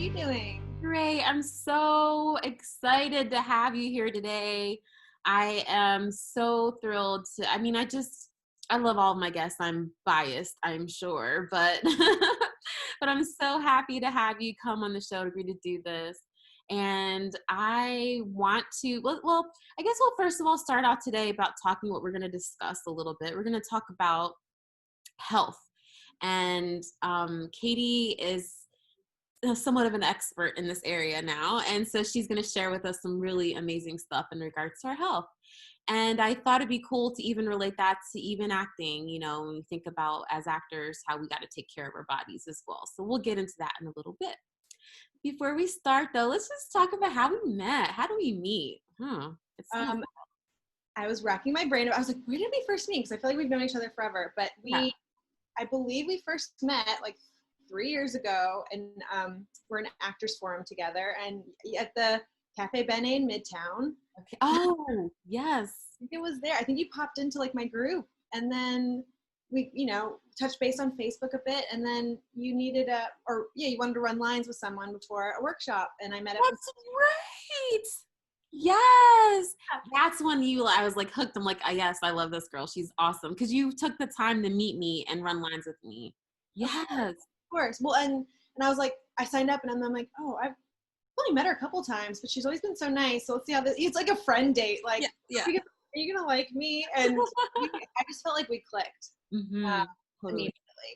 you doing? Great. I'm so excited to have you here today. I am so thrilled I love all of my guests. I'm biased, I'm sure, but but I'm so happy to have you come on the show to agree to do this. And I want to, I guess we'll first of all start out today about talking what we're going to discuss a little bit. We're going to talk about health. And Katy is somewhat of an expert in this area now. And so she's going to share with us some really amazing stuff in regards to our health. And I thought it'd be cool to even relate that to even acting, when we think about as actors, how we got to take care of our bodies as well. So we'll get into that in a little bit. Before we start though, let's just talk about how we met. How do we meet? I was racking my brain. I was like, where did we first meet? Because I feel like we've known each other forever. But I believe we first met like 3 years ago, and we're in Actors Forum together, and at the Cafe Bene in Midtown. Okay. Oh, yes. I think it was there. I think you popped into like my group, and then we, touched base on Facebook a bit, and then you needed you wanted to run lines with someone before a workshop, and I met up. That's right. Yes. That's when I was like hooked. I'm like, yes, I love this girl. She's awesome. Because you took the time to meet me and run lines with me. Yes. Of course. Well, and I was like, I signed up, and I'm like, oh, I've only met her a couple times, but she's always been so nice. So let's see how it's like a friend date. Like, yeah. Are you gonna like me? And I just felt like we clicked immediately.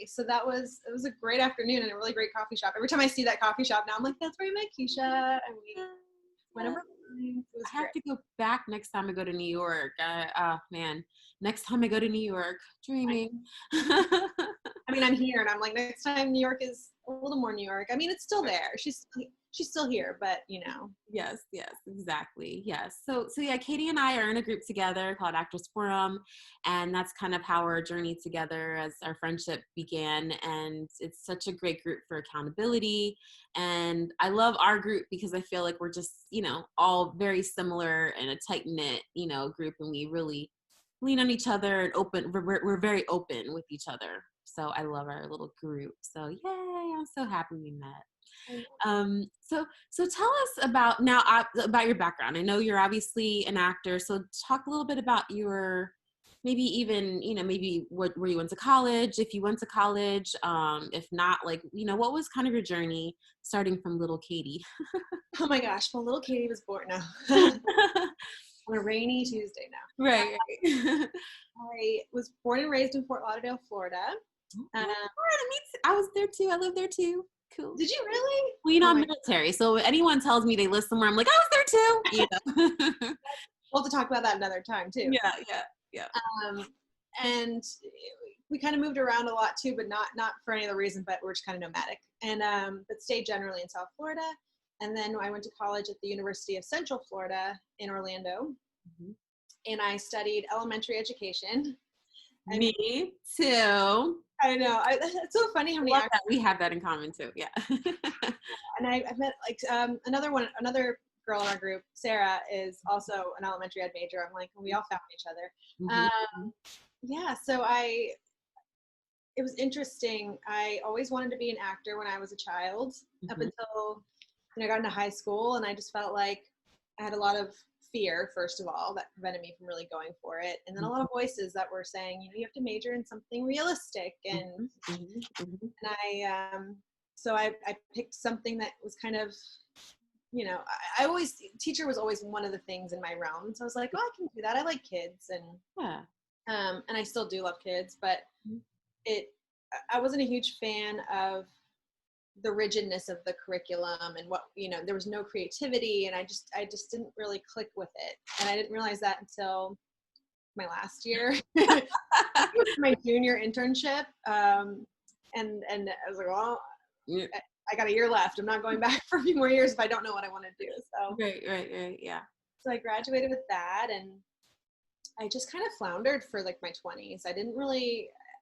So it was a great afternoon and a really great coffee shop. Every time I see that coffee shop now, I'm like, that's where I met Kisha. And we went over. I have to go back next time I go to New York. Next time I go to New York, dreaming. I mean, I'm here, and I'm like, next time New York is a little more New York. I mean, it's still there. She's still here, but Yes, exactly. Yes. So yeah, Katy and I are in a group together called Actors Forum, and that's kind of how our journey together as our friendship began. And it's such a great group for accountability. And I love our group because I feel like we're just, all very similar and a tight knit, group, and we really lean on each other and open. We're very open with each other. So I love our little group. So yay, I'm so happy we met. So tell us about your background. I know you're obviously an actor, so talk a little bit about your, maybe even, maybe where you went to college, if you went to college, if not, like, what was kind of your journey starting from little Katy? Oh my gosh, well, little Katy was born now. On a rainy Tuesday now. Right. I was born and raised in Fort Lauderdale, Florida. I was there too. I lived there too. Cool. Did you really? Well, I'm military, so if anyone tells me they live somewhere, I'm like, I was there too. We'll have to talk about that another time too. Yeah. And we kind of moved around a lot too, but not for any other reason, but we're just kind of nomadic. And but stayed generally in South Florida. And then I went to college at the University of Central Florida in Orlando, and I studied elementary education. Me too. I know. It's so funny how many we have that in common too. Yeah. And I met like another girl in our group, Sarah, is also an elementary ed major. I'm like, we all found each other. So it was interesting. I always wanted to be an actor when I was a child, up until I got into high school, and I just felt like I had a lot of fear, first of all, that prevented me from really going for it, and then a lot of voices that were saying, you have to major in something realistic, and I picked something that was kind of, teacher was always one of the things in my realm, so I was like, oh, I can do that. I like kids, and I still do love kids, but I wasn't a huge fan of the rigidness of the curriculum, and what, there was no creativity, and I just didn't really click with it. And I didn't realize that until my last year. It was my junior internship. And I was like, well, I got a year left. I'm not going back for a few more years if I don't know what I want to do. So Right. Yeah. So I graduated with that, and I just kind of floundered for like my 20s.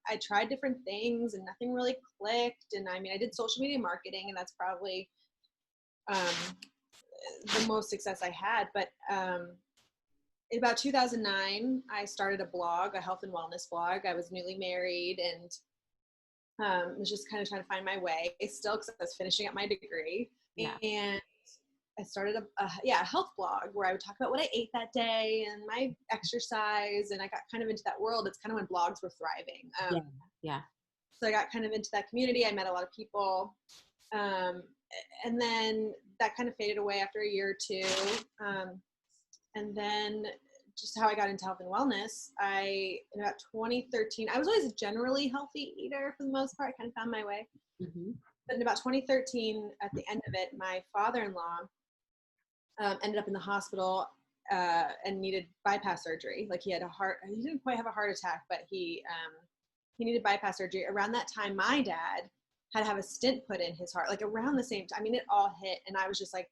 I tried different things and nothing really clicked. And I mean, I did social media marketing, and that's probably the most success I had. But in about 2009, I started a blog, a health and wellness blog. I was newly married, and was just kind of trying to find my way still, because I was finishing up my degree. Yeah. And I started a health blog where I would talk about what I ate that day and my exercise. And I got kind of into that world. It's kind of when blogs were thriving. Yeah. So I got kind of into that community. I met a lot of people. And then that kind of faded away after a year or two. And then just how I got into health and wellness, in about 2013, I was always a generally healthy eater for the most part. I kind of found my way. Mm-hmm. But in about 2013, at the end of it, my father-in-law ended up in the hospital and needed bypass surgery. Like he didn't quite have a heart attack, but he needed bypass surgery. Around that time, my dad had to have a stent put in his heart, like around the same time. I mean, it all hit. And I was just like,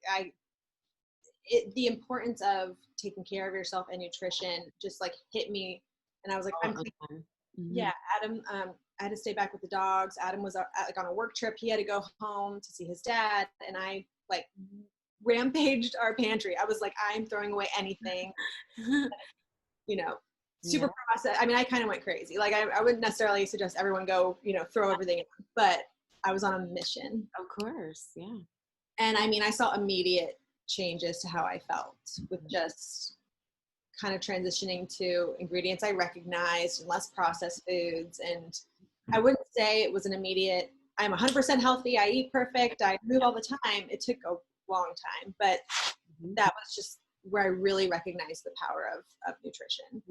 the importance of taking care of yourself and nutrition just like hit me. And I was like, yeah, Adam, I had to stay back with the dogs. Adam was like on a work trip. He had to go home to see his dad. And I like rampaged our pantry. I was like, I'm throwing away anything, super processed. I mean, I kind of went crazy. Like I wouldn't necessarily suggest everyone go, throw everything in, but I was on a mission. Of course. Yeah. And I mean, I saw immediate changes to how I felt with just kind of transitioning to ingredients I recognized and less processed foods. And I wouldn't say it was an immediate, I'm 100% healthy, I eat perfect, I move all the time. It took a long time, but that was just where I really recognized the power of nutrition.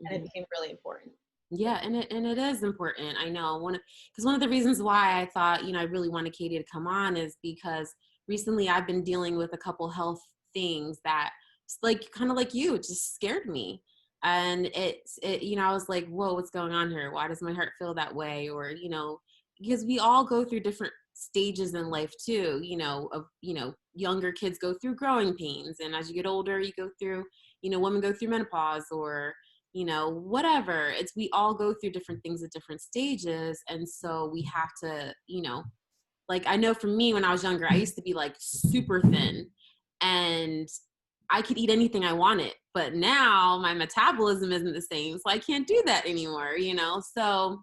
And it became really important. Yeah, and it is important. I know because one of the reasons why I thought, I really wanted Katy to come on is because recently I've been dealing with a couple health things that like kind of like you, it just scared me. And I was like, whoa, what's going on here? Why does my heart feel that way? Or, because we all go through different stages in life too, younger kids go through growing pains. And as you get older, you go through, women go through menopause or, whatever. We all go through different things at different stages. And so we have to, like, I know for me, when I was younger, I used to be like super thin and I could eat anything I wanted, but now my metabolism isn't the same. So I can't do that anymore, So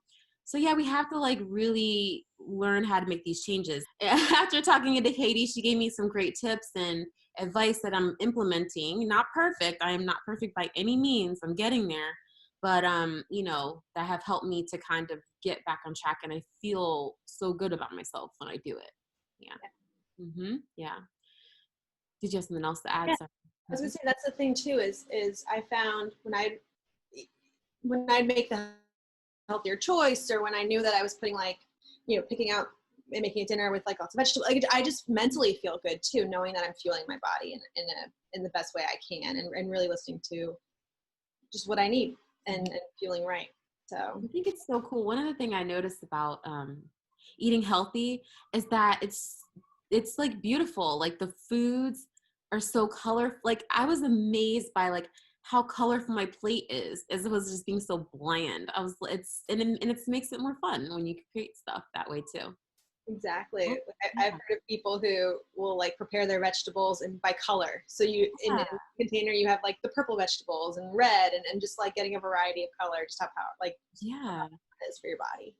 yeah, we have to like really learn how to make these changes. After talking to Katy, she gave me some great tips and advice that I'm implementing. Not perfect. I am not perfect by any means. I'm getting there. But, that have helped me to kind of get back on track. And I feel so good about myself when I do it. Yeah. Mm-hmm. Yeah. Did you have something else to add? Yeah. I was gonna say that's the thing too, is I found when I'd make the healthier choice, or when I knew that I was putting like, picking out and making a dinner with like lots of vegetables, like I just mentally feel good too, knowing that I'm fueling my body in the best way I can, and really listening to just what I need and feeling right. So I think it's so cool. One of the things I noticed about eating healthy is that it's like beautiful. Like the foods are so colorful. Like I was amazed by like how colorful my plate is, as opposed to just being so bland. It makes it more fun when you create stuff that way too. Exactly. I've heard of people who will like prepare their vegetables by color. So in a container, you have like the purple vegetables and red and just like getting a variety of color, just how power, like how it is for your body.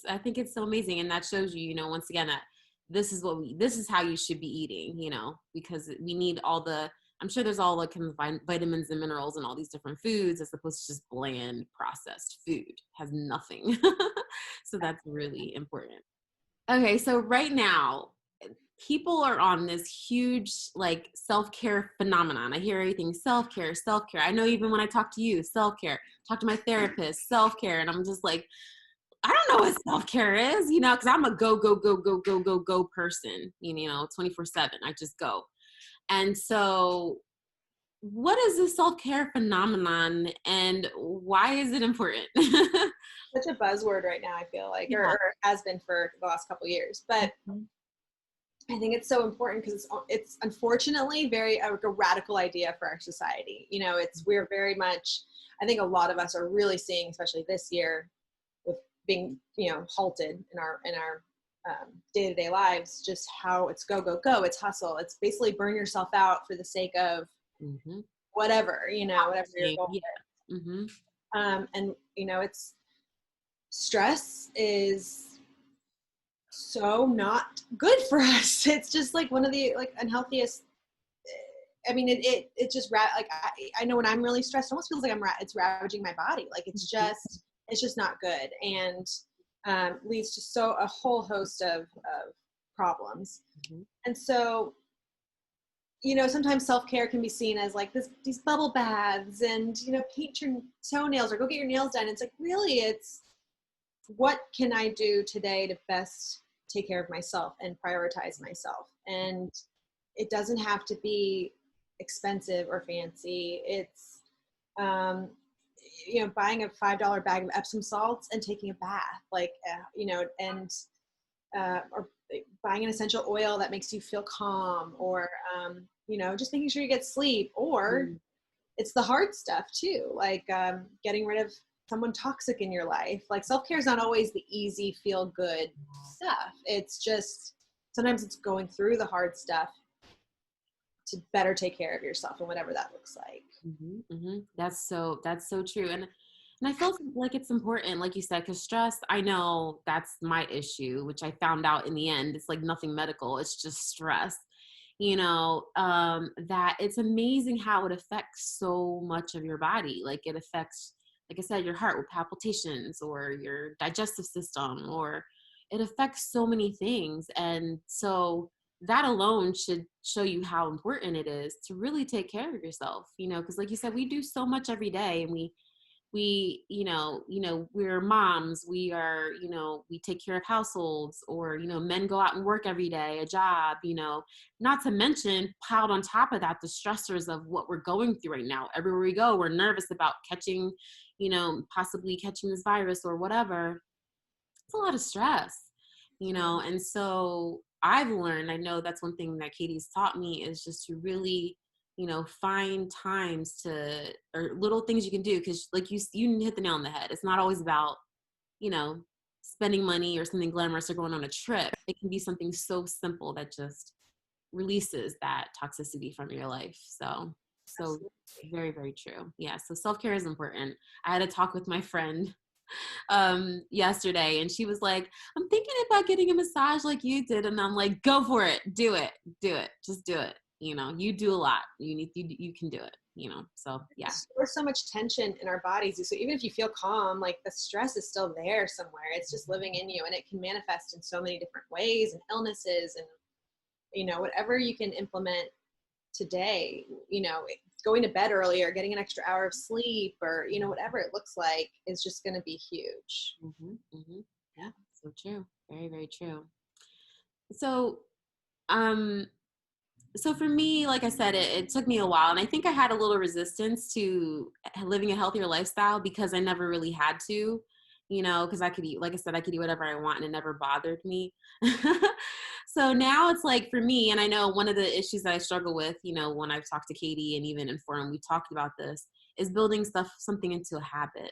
I think it's so amazing. And that shows you, once again, that this is how you should be eating, because we need I'm sure there's all like vitamins and minerals and all these different foods, as opposed to just bland processed food. Has nothing. So that's really important. Okay, so right now, people are on this huge like self-care phenomenon. I hear everything self-care. I know even when I talk to you, self-care, talk to my therapist, self-care, and I'm just like, I don't know what self-care is, because I'm a go person, 24/7. I just go. And so what is the self-care phenomenon and why is it important? Such a buzzword right now, I feel like, or has been for the last couple of years. But I think it's so important because it's unfortunately a radical idea for our society. We're very much, I think a lot of us are really seeing, especially this year, with being, halted in our day-to-day lives, just how it's go, it's hustle. It's basically burn yourself out for the sake of whatever, whatever your goal is. And, it's stress is so not good for us. It's just like one of the like unhealthiest. I mean, it just like I know when I'm really stressed, it almost feels like it's ravaging my body. Like it's just not good, and leads to a whole host of problems. Mm-hmm. And so, sometimes self-care can be seen as like these bubble baths and, paint your toenails or go get your nails done. It's like, really, it's what can I do today to best take care of myself and prioritize myself? And it doesn't have to be expensive or fancy. It's, buying a $5 bag of Epsom salts and taking a bath, like, or buying an essential oil that makes you feel calm, or, just making sure you get sleep, or it's the hard stuff too. Like, getting rid of someone toxic in your life. Like, self-care is not always the easy, feel good stuff. It's just, sometimes it's going through the hard stuff to better take care of yourself, and whatever that looks like. Mm-hmm, mm-hmm. That's so true. And I feel like it's important, like you said, because stress, I know that's my issue, which I found out in the end, it's like nothing medical. It's just stress, that it's amazing how it affects so much of your body. Like it affects, like I said, your heart with palpitations, or your digestive system, or it affects so many things. And so that alone should show you how important it is to really take care of yourself, because like you said, we do so much every day, and we we're moms, we are, we take care of households, or, men go out and work every day, a job, not to mention piled on top of that, the stressors of what we're going through right now. Everywhere we go, we're nervous about catching, possibly catching this virus or whatever. It's a lot of stress, and so I've learned, I know that's one thing that Katy's taught me, is just to really, find times or little things you can do. Cause like you hit the nail on the head. It's not always about, spending money or something glamorous or going on a trip. It can be something so simple that just releases that toxicity from your life. So very, very true. Yeah. So self-care is important. I had a talk with my friend yesterday, and she was like, I'm thinking about getting a massage like you did. And I'm like, go for it. Do it. Just do it. You do a lot. You can do it, so yeah. There's so much tension in our bodies. So even if you feel calm, like the stress is still there somewhere. It's just living in you, and it can manifest in so many different ways, and illnesses, and, whatever you can implement today, going to bed earlier, getting an extra hour of sleep, or, whatever it looks like, is just going to be huge. Mm-hmm, mm-hmm. Yeah, so true. Very, very true. So for me, like I said, it took me a while, and I think I had a little resistance to living a healthier lifestyle because I never really had to, because I could eat, like I said, I could eat whatever I want, and it never bothered me. So now it's like, for me, and I know one of the issues that I struggle with, when I've talked to Katy and even in forum, we talked about this, is building something into a habit.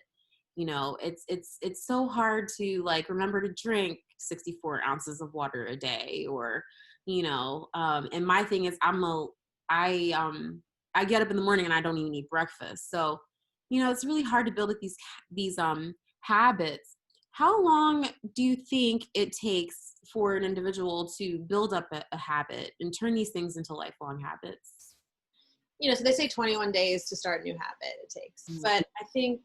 It's so hard to like remember to drink 64 ounces of water a day, or and my thing is I get up in the morning and I don't even eat breakfast. So, it's really hard to build these habits. How long do you think it takes for an individual to build up a habit and turn these things into lifelong habits? So they say 21 days to start a new habit it takes. Mm-hmm. But I think,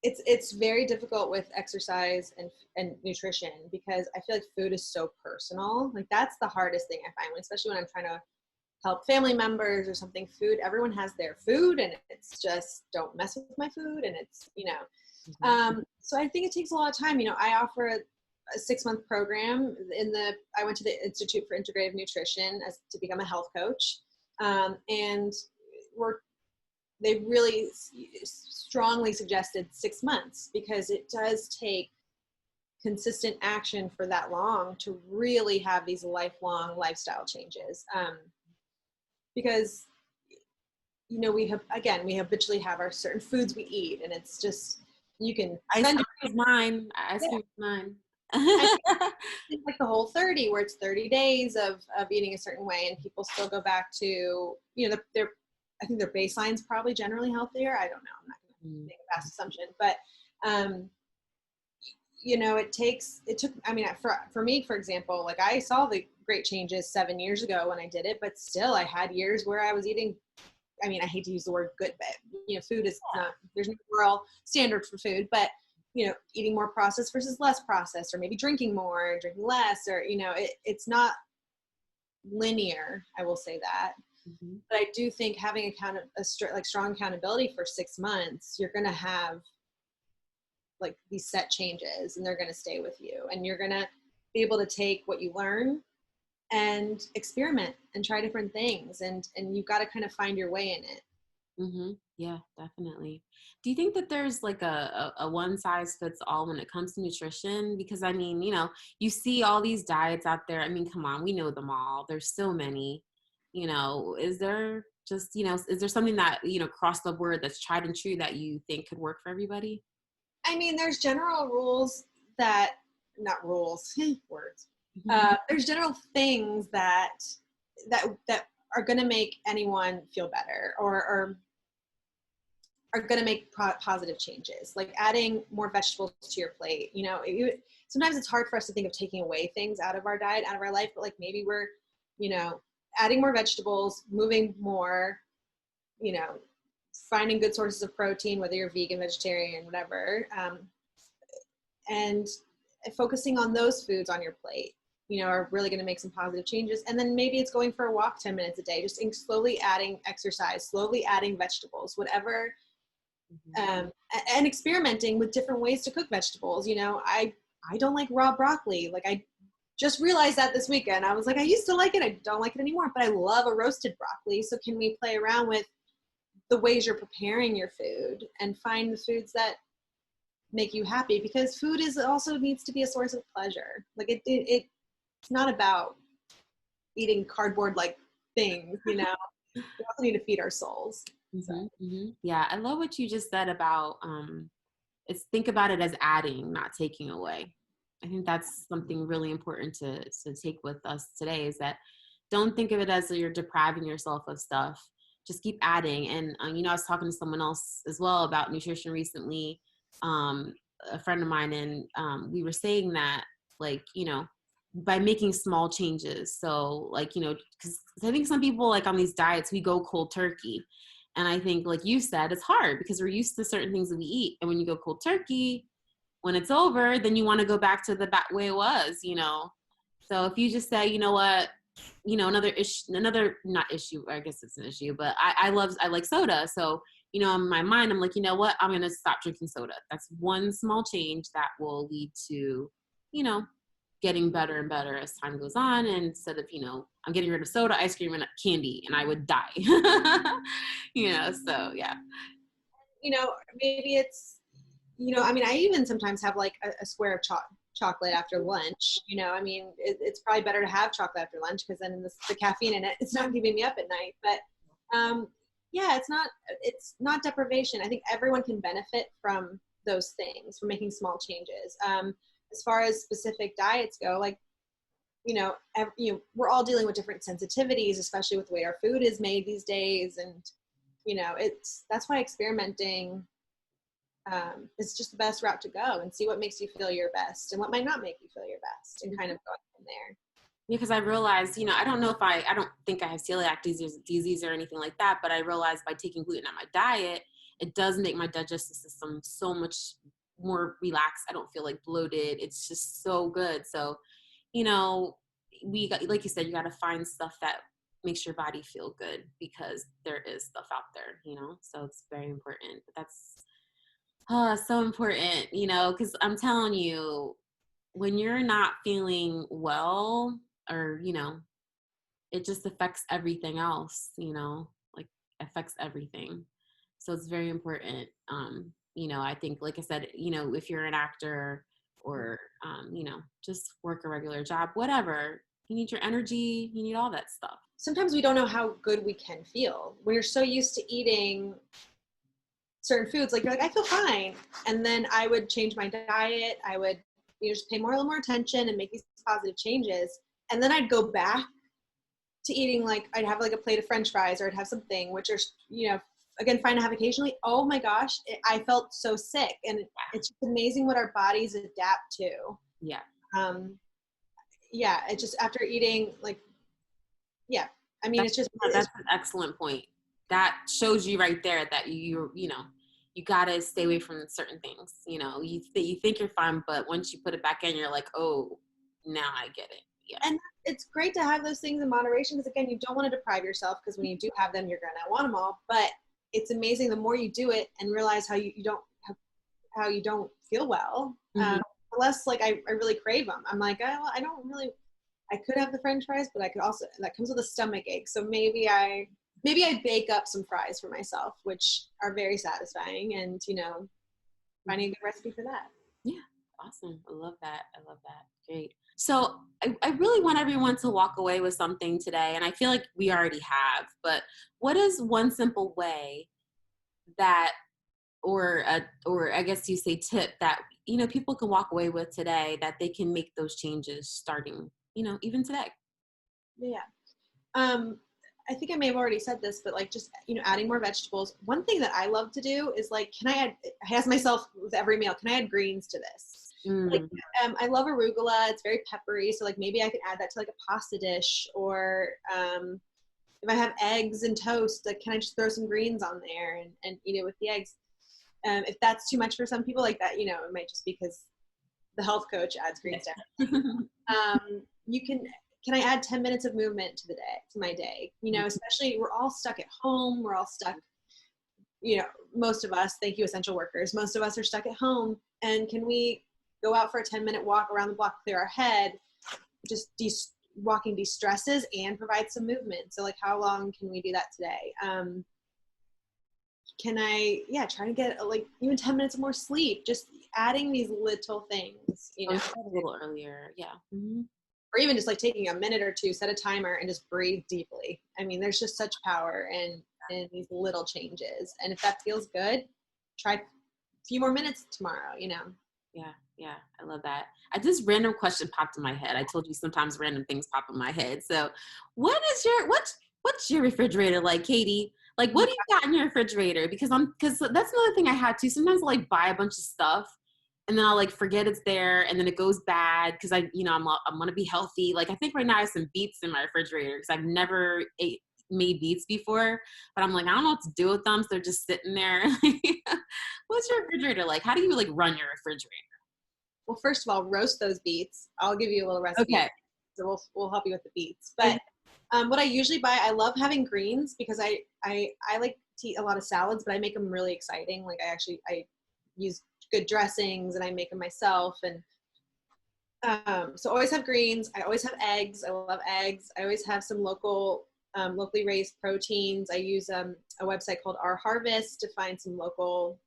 it's very difficult with exercise and nutrition, because I feel like food is so personal. Like that's the hardest thing I find, especially when I'm trying to help family members or something. Food, everyone has their food, and it's just, don't mess with my food. And it's, mm-hmm. So I think it takes a lot of time. I offer a 6-month program I went to the Institute for Integrative Nutrition to become a health coach. And they really strongly suggested 6 months, because it does take consistent action for that long to really have these lifelong lifestyle changes. Because, we habitually have our certain foods we eat, and it's just, you can spend mine. Ice cream is mine. It's like the Whole30, where it's 30 days of eating a certain way, and people still go back to, I think their baseline's probably generally healthier. I don't know. I'm not going to make a vast assumption, but, it took, I mean, for me, for example, like I saw the great changes 7 years ago when I did it, but still I had years where I was eating, I mean, I hate to use the word good, but food is not, there's no moral standard for food, but eating more processed versus less processed, or maybe drinking more, drinking less, or, it's not linear. I will say that. Mm-hmm. But I do think having strong accountability for 6 months, you're going to have like these set changes, and they're going to stay with you, and you're going to be able to take what you learn and experiment and try different things. And you've got to kind of find your way in it. Mm-hmm. Yeah, definitely. Do you think that there's like a one size fits all when it comes to nutrition? Because I mean, you see all these diets out there. I mean, come on, we know them all. There's so many, is there just, is there something that, across the board that's tried and true that you think could work for everybody? I mean, there's general rules not rules, words. There's general things that are going to make anyone feel better, or are going to make positive changes, like adding more vegetables to your plate. Sometimes it's hard for us to think of taking away things out of our diet, out of our life, but like maybe we're, adding more vegetables, moving more, finding good sources of protein, whether you're vegan, vegetarian, whatever, and focusing on those foods on your plate, are really going to make some positive changes. And then maybe it's going for a walk 10 minutes a day, just slowly adding exercise, slowly adding vegetables, whatever, and experimenting with different ways to cook vegetables. I don't like raw broccoli. Like I just realized that this weekend. I was like, I used to like it. I don't like it anymore, but I love a roasted broccoli. So can we play around with the ways you're preparing your food and find the foods that make you happy? Because food also needs to be a source of pleasure. Like it's not about eating cardboard like things, we also need to feed our souls. Mm-hmm, mm-hmm. Yeah, I love what you just said about think about it as adding, not taking away. I think that's something really important to take with us today, is that don't think of it as you're depriving yourself of stuff. Just keep adding. And I was talking to someone else as well about nutrition recently, a friend of mine, and we were saying that, like, by making small changes. So like, because I think some people, like on these diets, we go cold turkey. And I think, like you said, it's hard because we're used to certain things that we eat. And when you go cold turkey, when it's over, then you want to go back to the way it was, So if you just say, you know what, not issue, I guess it's an issue, but I like soda. So, in my mind, I'm like, you know what, I'm going to stop drinking soda. That's one small change that will lead to, getting better and better as time goes on. And instead of, I'm getting rid of soda, ice cream, and candy, and I would die. So yeah. Maybe it's, I mean, I even sometimes have like a square of chocolate after lunch. I mean, it's probably better to have chocolate after lunch, because then the caffeine in it's not keeping me up at night. But yeah, it's not deprivation. I think everyone can benefit from those things, from making small changes. As far as specific diets go, like, we're all dealing with different sensitivities, especially with the way our food is made these days. And, that's why experimenting is just the best route to go, and see what makes you feel your best and what might not make you feel your best, and kind of going from there. Yeah, because I realized, I don't know if I don't think I have celiac disease or anything like that, but I realized by taking gluten out of my diet, it does make my digestive system so much more relaxed. I don't feel like bloated. It's just so good. So, like you said, you got to find stuff that makes your body feel good, because there is stuff out there, so it's very important. But that's so important, because I'm telling you, when you're not feeling well, or, it just affects everything else, like affects everything. So it's very important. I think, like I said, if you're an actor, or, just work a regular job, whatever, you need your energy, you need all that stuff. Sometimes we don't know how good we can feel. We're so used to eating certain foods, like you're like, I feel fine. And then I would change my diet. I would, just pay a little more attention and make these positive changes. And then I'd go back to eating, like I'd have like a plate of French fries, or I'd have something which are, again, fine to have occasionally. Oh my gosh, I felt so sick. And it's just amazing what our bodies adapt to. Yeah. Yeah, it just after eating, like, yeah. I mean, that's an excellent point. That shows you right there that you gotta stay away from certain things. You think you're fine, but once you put it back in, you're like, oh, now I get it. Yeah. And it's great to have those things in moderation, because again, you don't want to deprive yourself, because when you do have them, you're gonna want them all. But it's amazing the more you do it and realize how you don't feel well. Mm-hmm. Unless like I really crave them. I'm like, oh, I don't really. I could have the French fries, but I could also, that comes with a stomach ache. So maybe I bake up some fries for myself, which are very satisfying, and finding a good recipe for that. Yeah, awesome. I love that. Great. So I really want everyone to walk away with something today, and I feel like we already have, but what is one simple way that, or I guess you say tip that, people can walk away with today that they can make those changes starting, even today? Yeah. I think I may have already said this, but like just, adding more vegetables. One thing that I love to do is like, I ask myself with every meal, can I add greens to this? Like, I love arugula. It's very peppery. So like maybe I could add that to like a pasta dish, or if I have eggs and toast, like, can I just throw some greens on there and eat it with the eggs? If that's too much for some people like that, it might just be because the health coach adds greens down. Can I add 10 minutes of movement to my day? Especially we're all stuck at home. We're all stuck, most of us, thank you, essential workers, most of us are stuck at home. And can we go out for a 10-minute walk around the block, clear our head, just walking de-stresses and provide some movement. So like, how long can we do that today? Can I, try to get like even 10 minutes more sleep, just adding these little things, a little earlier. Yeah. Mm-hmm. Or even just like taking a minute or two, set a timer and just breathe deeply. I mean, there's just such power in these little changes. And if that feels good, try a few more minutes tomorrow, Yeah, I love that. This random question popped in my head. I told you sometimes random things pop in my head. So what's your refrigerator like, Katy? Like, what do you got in your refrigerator? Because that's another thing I had too. Sometimes I like buy a bunch of stuff and then I'll like forget it's there, and then it goes bad because I'm gonna be healthy. Like, I think right now I have some beets in my refrigerator because I've never made beets before, but I'm like, I don't know what to do with them, so they're just sitting there. What's your refrigerator like? How do you like run your refrigerator? Well, first of all, roast those beets. I'll give you a little recipe. Okay. So we'll help you with the beets. But what I usually buy, I love having greens because I like to eat a lot of salads, but I make them really exciting. Like I use good dressings and I make them myself. And so always have greens. I always have eggs. I love eggs. I always have some locally raised proteins. I use a website called Our Harvest to find some local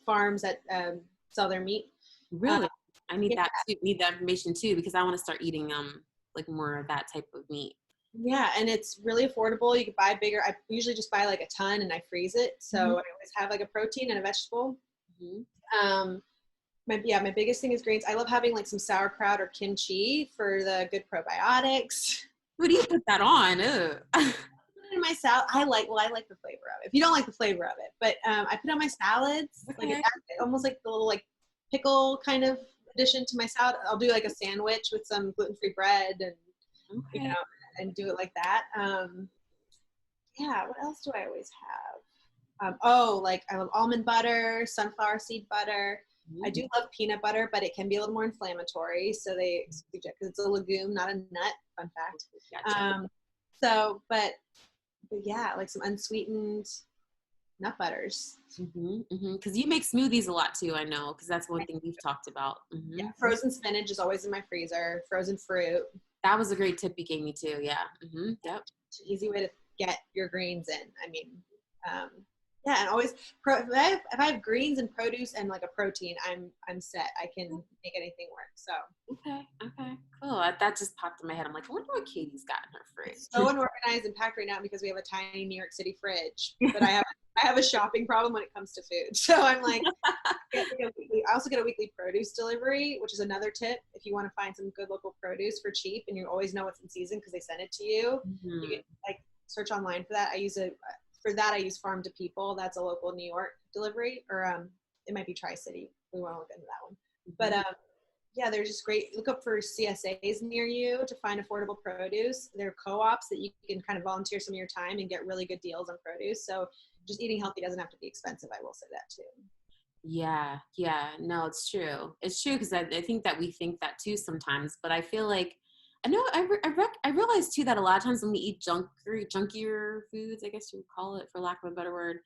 farms that sell their meat. Really? I need that too. Need that information too, because I want to start eating like more of that type of meat. Yeah, and it's really affordable. You can buy bigger. I usually just buy like a ton and I freeze it. So I always have like a protein and a vegetable. My biggest thing is greens. I love having like some sauerkraut or kimchi for the good probiotics. What do you put that on? In my salad, I like the flavor of it. If you don't like the flavor of it, but I put on my salads, like almost like the little like pickle kind of addition to my salad. I'll do like a sandwich with some gluten-free bread and and do it like that. What else do I always have? Like I love almond butter, sunflower seed butter. I do love peanut butter, but it can be a little more inflammatory. So they suggest, because it's a legume, not a nut. Fun fact. Gotcha. But yeah, like some unsweetened nut butters. Because you make smoothies a lot too, I know, because that's one thing we've talked about. Yeah, frozen spinach is always in my freezer. Frozen fruit. That was a great tip you gave me too. Yeah. Yep. It's an easy way to get your greens in. I mean, and always if I have greens and produce and like a protein, I'm set. I can make anything work. So okay, cool. That just popped in my head. I'm like, I wonder what Katie's got in her fridge. It's so unorganized and packed right now because we have a tiny New York City fridge. But I have a shopping problem when it comes to food. So I'm like, I also get a weekly produce delivery, which is another tip. If you want to find some good local produce for cheap and you always know what's in season because they send it to you, you can like search online for that. I use for that, I use Farm to People. That's a local New York delivery, or it might be Tri-City. We want to look into that one. But yeah, they're just great. Look up for CSAs near you to find affordable produce. They're co-ops that you can kind of volunteer some of your time and get really good deals on produce. So just eating healthy doesn't have to be expensive. I will say that too. Yeah. No, it's true. It's true, because I think that we think that too sometimes, but I feel like, I know I realize too that a lot of times when we eat junkier foods, I guess you would call it, for lack of a better word,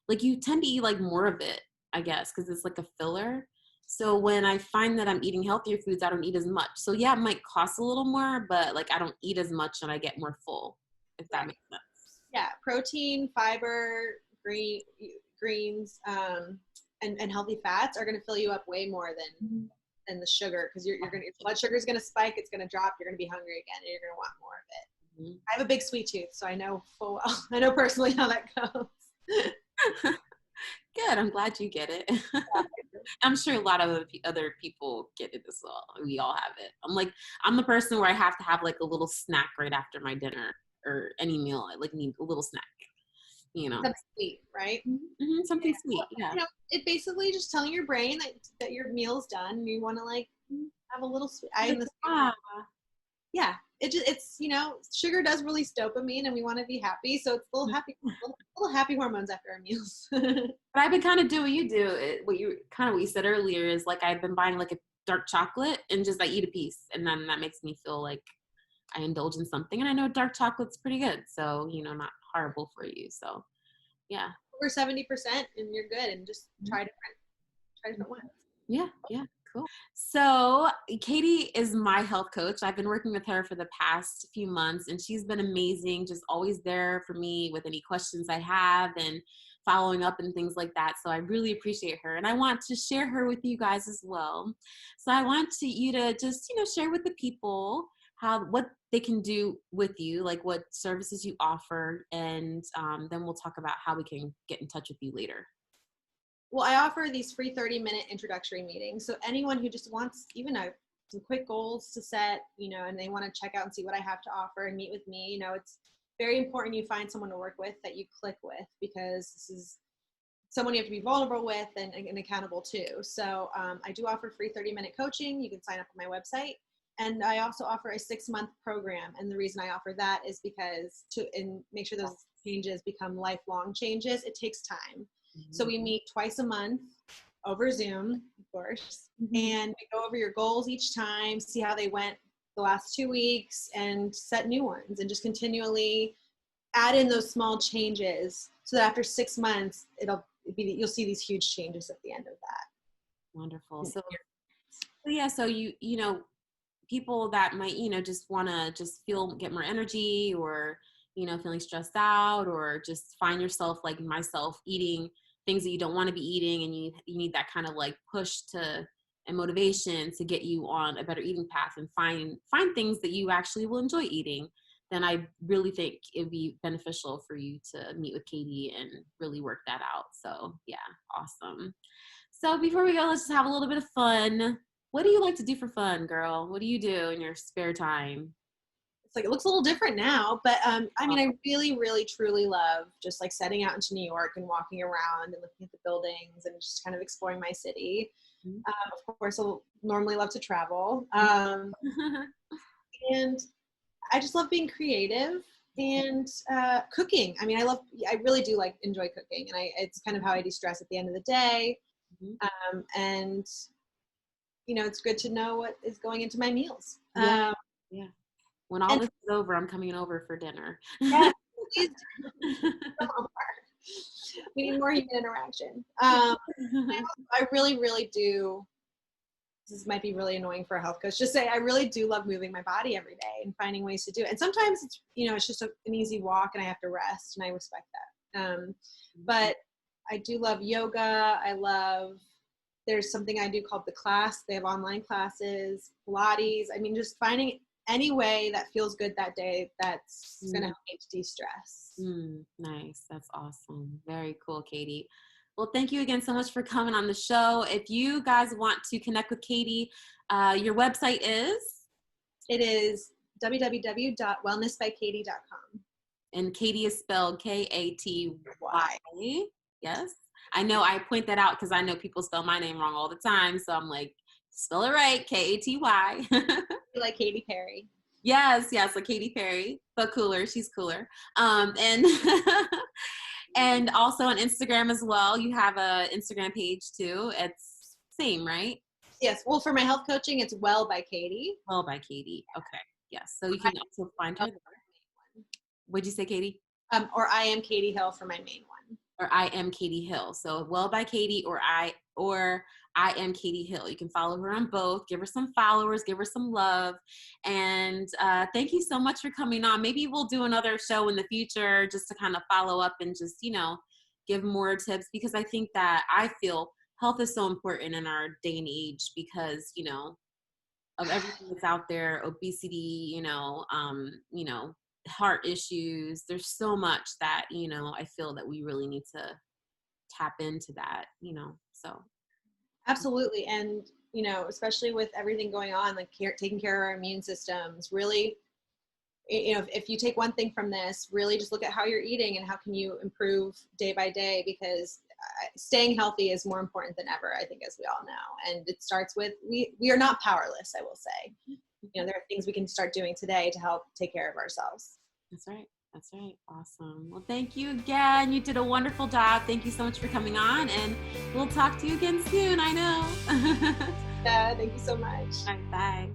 like you tend to eat like more of it, I guess, because it's like a filler. So when I find that I'm eating healthier foods, I don't eat as much. So yeah, it might cost a little more, but like I don't eat as much and I get more full, if that makes sense. Yeah, protein, fiber, greens, and healthy fats are going to fill you up way more than the sugar, because you're going to, your blood sugar is going to spike, it's going to drop, you're going to be hungry again, and you're going to want more of it. I have a big sweet tooth, so I know full well. I know personally how that goes. Good. I'm glad you get it. I'm sure a lot of other people get it as well. We all have it. I'm the person where I have to have like a little snack right after my dinner or any meal. I like need a little snack, Something sweet, right? Mm-hmm, something sweet. Yeah. It basically just telling your brain that your meal's done and you want to like have a little sweet. Yeah, it's sugar does release dopamine and we want to be happy, so it's little happy hormones after our meals. But I've been kind of doing what you do. What you said earlier is like I've been buying like a dark chocolate and just I eat a piece, and then that makes me feel like I indulge in something. And I know dark chocolate's pretty good, so not horrible for you. So yeah, over 70%, and you're good. And just try different ones. Yeah. Cool. So Katy is my health coach. I've been working with her for the past few months, and she's been amazing, just always there for me with any questions I have and following up and things like that. So I really appreciate her, and I want to share her with you guys as well. So I want you to just, share with the people what they can do with you, like what services you offer, and then we'll talk about how we can get in touch with you later. Well, I offer these free 30-minute introductory meetings. So anyone who just wants even some quick goals to set, and they want to check out and see what I have to offer and meet with me, it's very important you find someone to work with that you click with, because this is someone you have to be vulnerable with and accountable to. So I do offer free 30-minute coaching. You can sign up on my website. And I also offer a 6-month program. And the reason I offer that is because to make sure those changes become lifelong changes, it takes time. So we meet twice a month over Zoom, of course, and we go over your goals each time, see how they went the last 2 weeks, and set new ones, and just continually add in those small changes so that after 6 months, you'll see these huge changes at the end of that. Wonderful. So people that might, just want to just get more energy, or, feeling stressed out, or just find yourself like myself eating things that you don't want to be eating, and you need that kind of like push and motivation to get you on a better eating path and find things that you actually will enjoy eating, then I really think it'd be beneficial for you to meet with Katy and really work that out. So yeah, awesome. So before we go, let's just have a little bit of fun. What do you like to do for fun, girl? What do you do in your spare time? It's like, it looks a little different now, but I really, really, truly love just like setting out into New York and walking around and looking at the buildings and just kind of exploring my city. Of course, I normally love to travel. And I just love being creative and cooking. I really do enjoy cooking, and it's kind of how I de-stress at the end of the day. And it's good to know what is going into my meals. Yeah. When all this is over, I'm coming over for dinner. Yeah, please come over. We need more human interaction. I really, really do. This might be really annoying for a health coach. Just say I really do love moving my body every day and finding ways to do it. And sometimes it's it's just an easy walk, and I have to rest, and I respect that. But I do love yoga. There's something I do called The Class. They have online classes, Pilates. Just finding any way that feels good that day that's going to help me to de-stress. Nice. That's awesome. Very cool, Katy. Well, thank you again so much for coming on the show. If you guys want to connect with Katy, your website is? It is www.wellnessbykaty.com. And Katy is spelled Katy. Yes. I know I point that out because I know people spell my name wrong all the time. So I'm like, spell it right, Katy. Like Katy Perry. Yes, like Katy Perry, but cooler. She's cooler. And and also on Instagram as well. You have a Instagram page too. It's same, right? Yes. Well, for my health coaching, it's Well by Katy. Well by Katy. Okay. Yes. So you can also find her there. What'd you say, Katy? Or I am Katy Hill for my main one. Or I am Katy Hill. So Well by Katy or I am Katy Hill. You can follow her on both. Give her some followers. Give her some love. And thank you so much for coming on. Maybe we'll do another show in the future just to kind of follow up and just, give more tips, because I think that I feel health is so important in our day and age because, of everything that's out there, obesity, heart issues. There's so much that, I feel that we really need to tap into that, so. Absolutely. And, especially with everything going on, like taking care of our immune systems, really, if you take one thing from this, really just look at how you're eating and how can you improve day by day, because staying healthy is more important than ever, I think, as we all know. And it starts with, we are not powerless, I will say. There are things we can start doing today to help take care of ourselves. That's right. Awesome. Well, thank you again. You did a wonderful job. Thank you so much for coming on, and we'll talk to you again soon. I know. Yeah, thank you so much. All right, bye.